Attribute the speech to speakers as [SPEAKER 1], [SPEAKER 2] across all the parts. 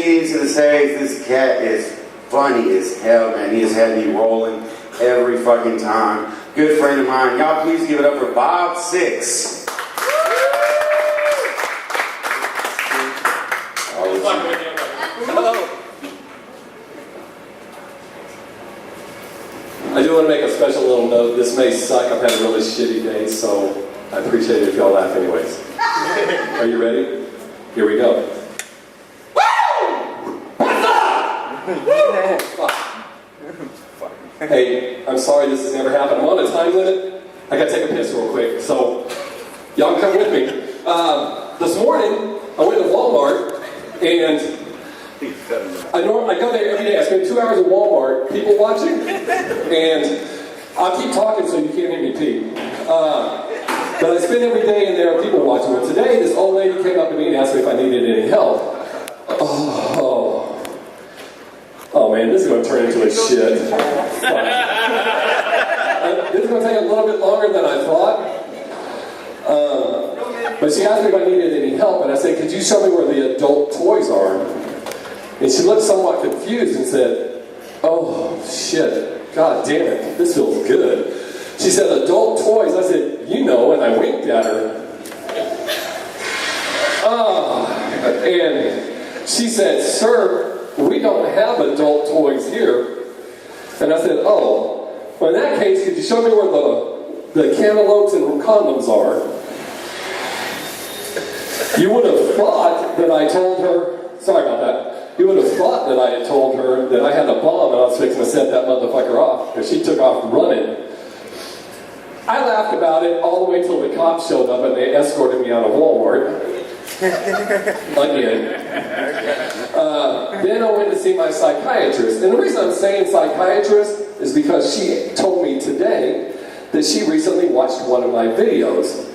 [SPEAKER 1] thing he's gonna say is this cat is funny as hell, man. He has had me rolling every fucking time. Good friend of mine. Y'all please give it up for Bobb Sixx.
[SPEAKER 2] I do want to make a special little note. This may suck. I've had a really shitty day, so I appreciate it if y'all laugh anyways. Are you ready? Here we go. Woo! What's up? Hey, I'm sorry this has never happened. I'm on a time limit. I gotta take a piss real quick, so y'all come with me. This morning, I went to Walmart, and I go there every day. I spend 2 hours at Walmart, people watching, and I'll keep talking so you can't hear me pee. But I spend every day in there, people watching. Well, today, this old lady came up to me and asked me if I needed any help. Oh man, this is going to turn into a shit. This is going to take a little bit longer than I thought. But she asked me if I needed any help, and I said, could you show me where the adult toys are? And she looked somewhat confused and said, oh shit, god damn it, this feels good. She said, adult toys? I said, you know, and I winked at her. And she said, sir, we don't have adult toys here. And I said, oh, well in that case, could you show me where the cantaloupes and condoms are? You would have thought that I told her, sorry about that, you would have thought that I had told her that I had a bomb and I was fixing to set that motherfucker off, because she took off running. I laughed about it all the way till the cops showed up and they escorted me out of Walmart. Again. Then I went to see my psychiatrist. And the reason I'm saying psychiatrist is because she told me today that she recently watched one of my videos.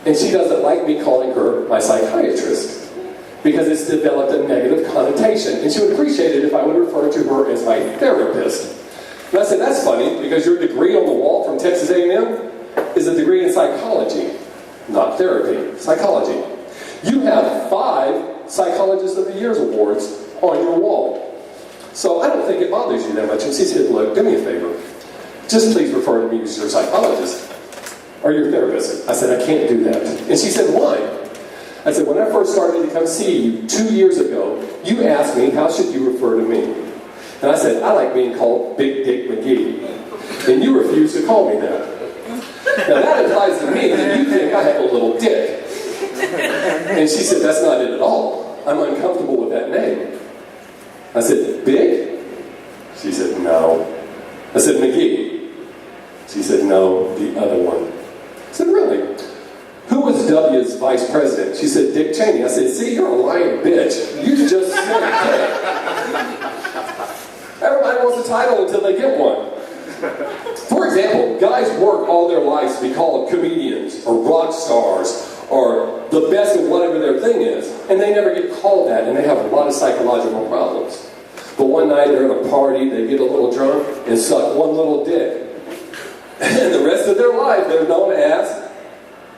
[SPEAKER 2] And she doesn't like me calling her my psychiatrist because it's developed a negative connotation. And she would appreciate it if I would refer to her as my therapist. And I said, that's funny, because your degree on the wall from Texas A&M is a degree in psychology, not therapy, psychology. You have 5 Psychologist of the Year awards on your wall. So I don't think it bothers you that much. And she said, look, do me a favor. Just please refer to me as your psychologist or your therapist. I said, I can't do that. And she said, why? I said, when I first started to come see you 2 years ago, you asked me, how should you refer to me? And I said, I like being called Big Dick McGee. And you refused to call me that. Now that implies to me that you think I have a little dick. And she said, that's not it at all. I'm uncomfortable with that name. I said, Big? She said, no. I said, McGee? She said, no, the other one. I said, really? Who was W's vice president? She said, Dick Cheney. I said, see, you're a lying bitch. You just said it. Everybody wants a title until they get one. For example, guys work all their lives to be called comedians or rock stars or the best of whatever their thing is, and they never get called that, and they have a lot of psychological problems. But one night they're at a party, they get a little drunk and suck one little dick. And the rest of their life they're known as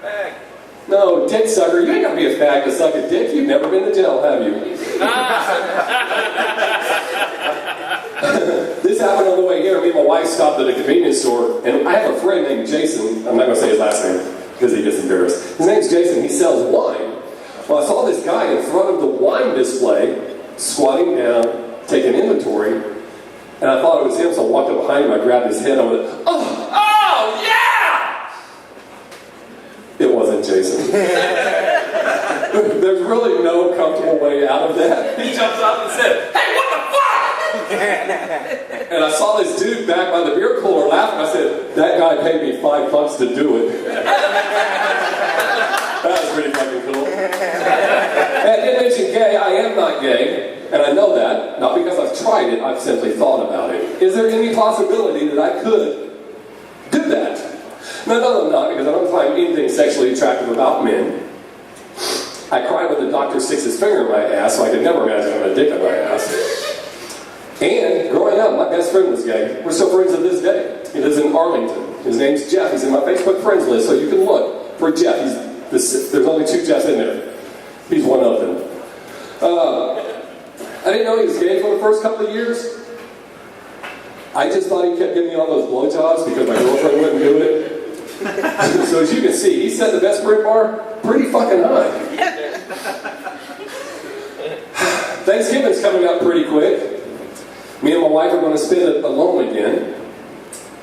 [SPEAKER 2] fag. No, dick sucker. You ain't gotta be a fag to suck a dick. You've never been to jail, have you? This happened on the way here. Me and my wife stopped at a convenience store, and I have a friend named Jason. I'm not going to say his last name because he gets embarrassed. His name's Jason. He sells wine. Well, I saw this guy in front of the wine display, squatting down, taking inventory, and I thought it was him, so I walked up behind him, I grabbed his head, I went, oh, yeah! It wasn't Jason. There's really no comfortable way out of that. He jumps up and said, hey, what the fuck? And I saw this dude back by the beer cooler laughing. I said, that guy paid me $5 to do it. That was pretty fucking cool. And I didn't mention gay. I am not gay, and I know that. Not because I've tried it, I've simply thought about it. Is there any possibility that I could do that? No, I'm not, because I don't find anything sexually attractive about men. I cried when the doctor sticks his finger in my ass, so I could never imagine having a dick in my ass. And growing up, my best friend was gay. We're still friends to this day. He lives in Arlington. His name's Jeff. He's in my Facebook friends list, so you can look for Jeff. There's only 2 Jeffs in there. He's one of them. I didn't know he was gay for the first couple of years. I just thought he kept giving me all those blowjobs because my girlfriend wouldn't do it. So as you can see, he set the best sprint bar pretty fucking high. Thanksgiving's coming up pretty quick. Me and my wife are going to spend it alone again.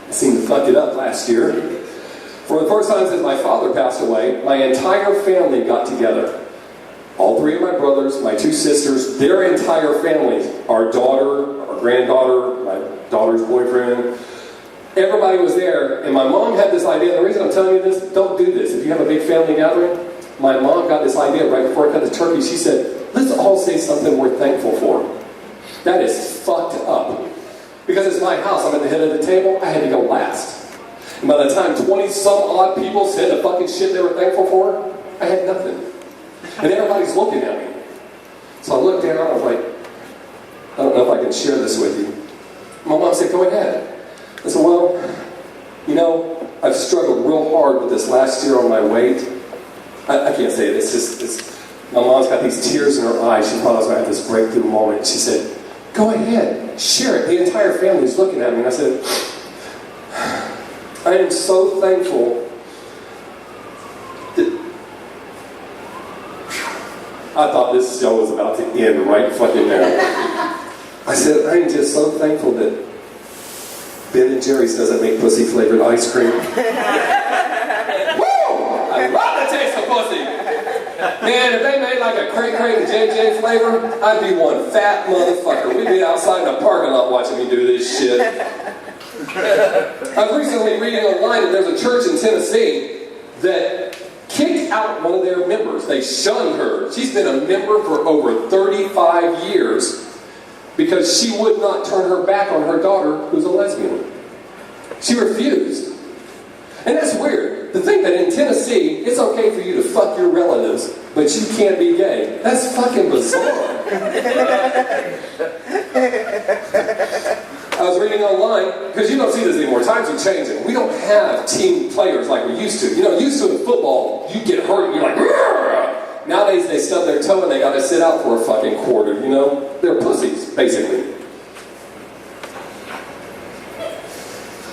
[SPEAKER 2] I seemed to fuck it up last year. For the first time since my father passed away, my entire family got together. All three of my brothers, my two sisters, their entire families, our daughter, our granddaughter, my daughter's boyfriend, everybody was there, and my mom had this idea. The reason I'm telling you this, don't do this. If you have a big family gathering, my mom got this idea right before I cut the turkey. She said, let's all say something we're thankful for. That is fucked up. Because it's my house, I'm at the head of the table, I had to go last. And by the time 20-some-odd people said the fucking shit they were thankful for, I had nothing. And everybody's looking at me. So I looked down, I was like, I don't know if I can share this with you. My mom said, go ahead. I said, well, you know, I've struggled real hard with this last year on my weight. I can't say it, my mom's got these tears in her eyes. She thought I was going to have this breakthrough moment. She said, go ahead, share it. The entire family is looking at me. And I said, I am so thankful that I thought this show was about to end right fucking now. I said, I am just so thankful that Ben & Jerry's doesn't make pussy-flavored ice cream. Woo! I love the taste of pussy! Man, if they made like a cray-cray and JJ flavor, I'd be one fat motherfucker. We'd be outside in a parking lot watching me do this shit. I was recently reading online that there's a church in Tennessee that kicked out one of their members. They shunned her. She's been a member for over 35 years because she would not turn her back on her daughter, who's a lesbian. She refused. And that's weird. To think that in Tennessee, it's okay for you to fuck your relatives, but you can't be gay. That's fucking bizarre. I was reading online, because you don't see this anymore, times are changing. We don't have team players like we used to. You know, used to in football, you get hurt and you're like, "Rrr!" Nowadays they stub their toe and they gotta sit out for a fucking quarter, you know? They're pussies, basically.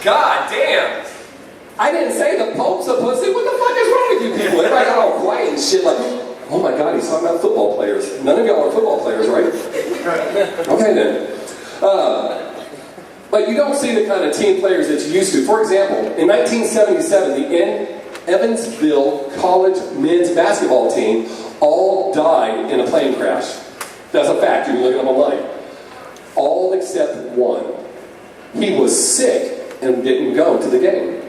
[SPEAKER 2] God damn! I didn't say the Pope's a pussy. What the fuck is wrong with you people? Everybody got all quiet and shit like, oh my God, he's talking about football players. None of y'all are football players, right? Okay then. But you don't see the kind of team players that you used to. For example, in 1977, the Evansville College men's basketball team all died in a plane crash. That's a fact. You can look it up online. All except one. He was sick and didn't go to the game.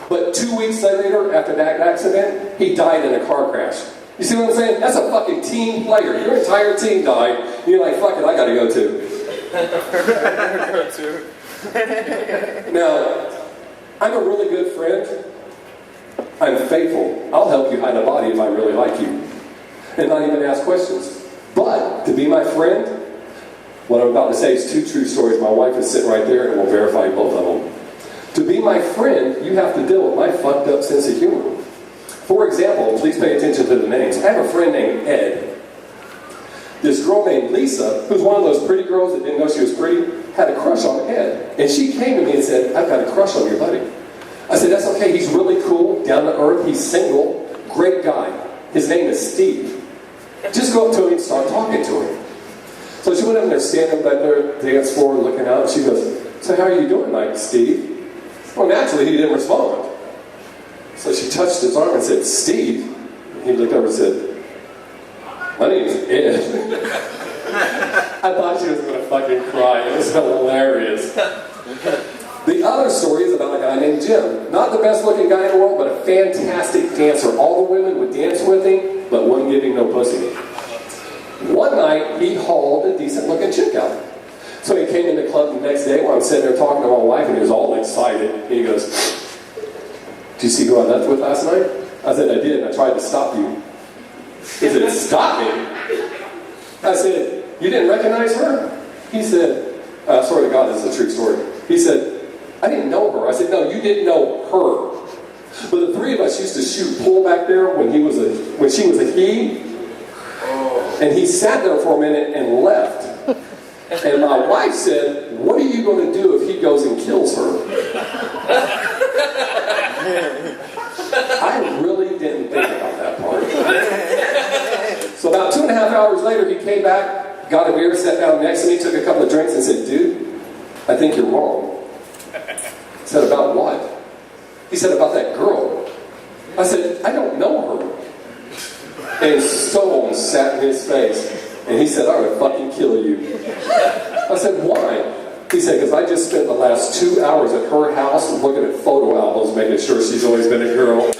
[SPEAKER 2] But 2 weeks later, after that accident, he died in a car crash. You see what I'm saying? That's a fucking team player. Your entire team died. And you're like, fuck it, I gotta go too. Now, I'm a really good friend. I'm faithful. I'll help you hide a body if I really like you. And not even ask questions. But, to be my friend, what I'm about to say is two true stories. My wife is sitting right there and will verify both of them. To be my friend, you have to deal with my fucked up sense of humor. For example, please pay attention to the names. I have a friend named Ed. This girl named Lisa, who's one of those pretty girls that didn't know she was pretty, had a crush on Ed. And she came to me and said, I've got a crush on your buddy. I said, that's okay, he's really cool, down to earth, he's single, great guy. His name is Steve. Just go up to him and start talking to him. So she went up there, standing back there, dance floor, looking out, and she goes, so how are you doing tonight, Steve? Well, naturally, he didn't respond. So she touched his arm and said, Steve? And he looked over and said, my name's Ed. I thought she was going to fucking cry. It was hilarious. The other story is about a guy named Jim. Not the best looking guy in the world, but a fantastic dancer. All the women would dance with him, but wouldn't give him no pussy. One night, he hauled a decent looking chick out. So he came in the club the next day while I'm sitting there talking to my wife, and he was all excited. And he goes, did you see who I left with last night? I said, I did, and I tried to stop you. He said, stop me? I said, you didn't recognize her? He said, I swear to God, this is a true story. He said, I didn't know her. I said, no, you didn't know her. But the three of us used to shoot pool back there when she was a he. And he sat there for a minute and left. And my wife said, what are you going to do if he goes and kills her? I really didn't think about that part. So about 2.5 hours later, he came back, got a beer, sat down next to me, took a couple of drinks, and said, dude, I think you're wrong. I said, about what? He said, about that girl. I said, I don't know her. And stone sat in his face. And he said, I'm going to fucking kill you. I said, why? He said, because I just spent the last 2 hours at her house looking at photo albums, making sure she's always been a girl.